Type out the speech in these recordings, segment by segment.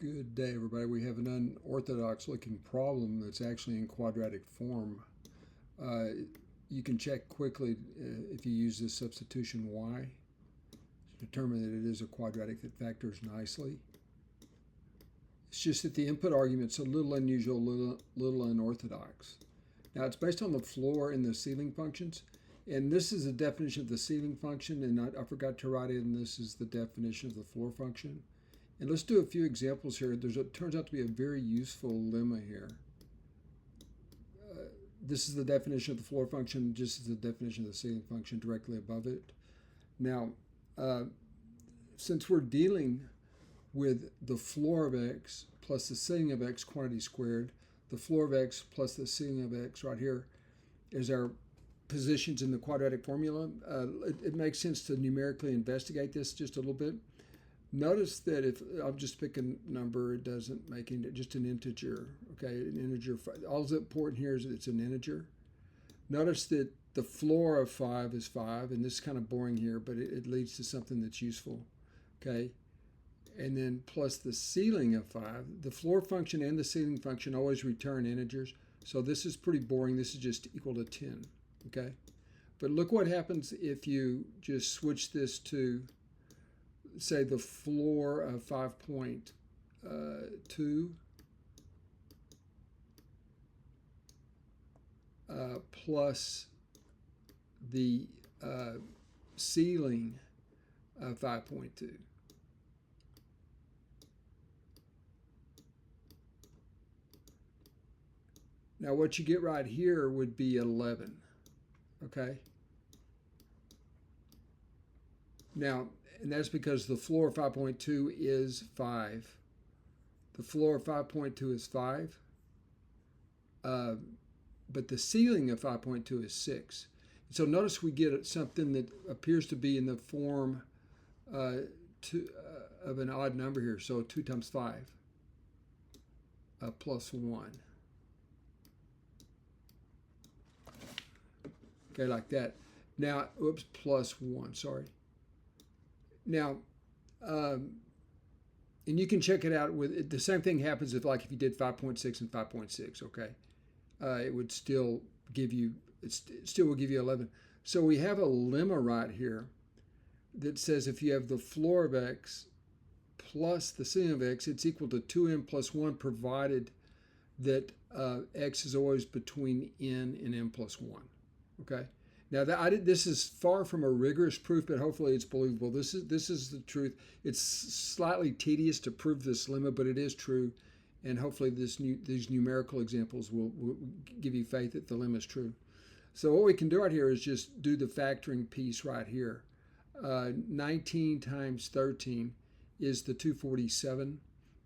Good day, everybody. We have an unorthodox looking problem that's actually in quadratic form. You can check quickly if you use this substitution y to determine that it is a quadratic that factors nicely. It's just that the input argument's a little unusual, little unorthodox. Now, it's based on the floor and the ceiling functions. And this is the definition of the ceiling function, and I forgot to write in this is the definition of the floor function. And let's do a few examples here. It turns out to be a very useful lemma here. This is the definition of the floor function, just as the definition of the ceiling function directly above it. Now, since we're dealing with the floor of x plus the ceiling of x quantity squared, the floor of x plus the ceiling of x right here is our positions in the quadratic formula. It makes sense to numerically investigate this just a little bit. Notice that if I'll just pick a number, it doesn't make any, just an integer, okay? An integer. All that's important here is that it's an integer. Notice that the floor of 5 is 5, and this is kind of boring here, but it leads to something that's useful, okay? And then plus the ceiling of 5. The floor function and the ceiling function always return integers, so this is pretty boring. This is just equal to 10, okay? But look what happens if you just switch this to, say, the floor of 5.2 plus the ceiling of 5.2. Now what you get right here would be 11, okay? Now, and that's because the floor of 5.2 is 5. The floor of 5.2 is 5. But the ceiling of 5.2 is 6. So notice we get something that appears to be in the form of an odd number here. So 2 times 5 plus 1. Okay, like that. Now, oops, plus 1, sorry. Now, and you can check it out with it. The same thing happens if you did 5.6 and 5.6, okay? It would still give you, it still will give you 11. So we have a lemma right here that says if you have the floor of x plus the ceiling of x, it's equal to 2n plus 1, provided that x is always between n and n plus 1, okay? Now, this is far from a rigorous proof, but hopefully it's believable. This is the truth. It's slightly tedious to prove this lemma, but it is true, and hopefully these numerical examples will give you faith that the lemma is true. So what we can do right here is just do the factoring piece right here. 19 times 13 is the 247.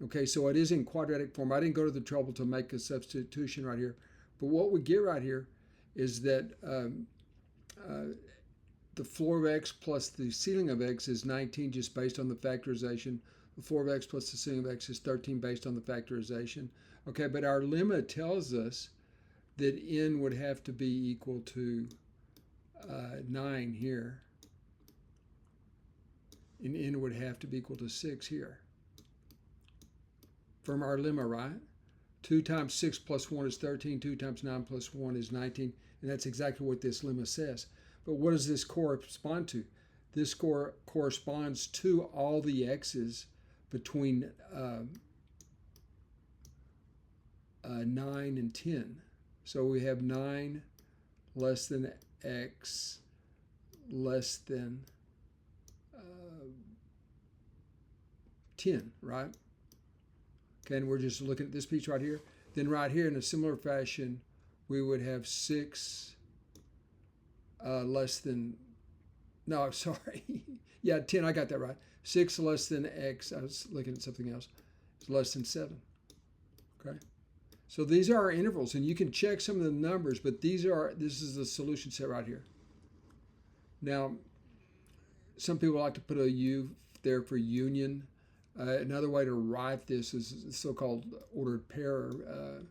Okay, so it is in quadratic form. I didn't go to the trouble to make a substitution right here, but what we get right here is that the floor of x plus the ceiling of x is 19 just based on the factorization. The floor of x plus the ceiling of x is 13 based on the factorization. Okay, but our lemma tells us that n would have to be equal to 9 here. And n would have to be equal to 6 here. From our lemma, right? 2 times 6 plus 1 is 13. 2 times 9 plus 1 is 19. And that's exactly what this lemma says. But what does this correspond to? This corresponds to all the x's between 9 and 10. So we have 9 less than x less than 10, right? Okay, and we're just looking at this piece right here. Then right here in a similar fashion, we would have 6 less than, no, sorry. Yeah, 10, I got that right. 6 less than x, I was looking at something else, is less than 7, okay? So these are our intervals, and you can check some of the numbers, but this is the solution set right here. Now, some people like to put a U there for union. Another way to write this is the so-called ordered pair. It's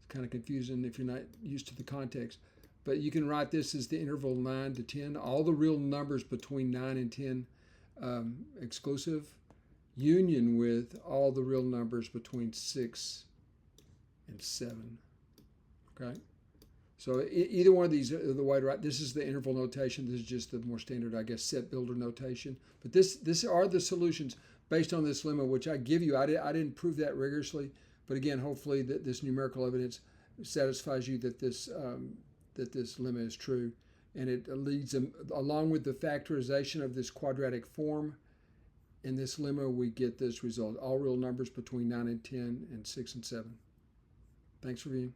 kind of confusing if you're not used to the context. But you can write this as the interval 9 to 10. All the real numbers between 9 and 10 exclusive, union with all the real numbers between 6 and 7. Okay? So either one of these are the way to write. This is the interval notation. This is just the more standard, I guess, set builder notation. But this are the solutions based on this lemma, which I give you. I didn't prove that rigorously, but again, hopefully this numerical evidence satisfies you that this lemma is true, and it leads them along with the factorization of this quadratic form. In this lemma, we get this result: all real numbers between 9 and 10, and 6 and 7. Thanks for viewing.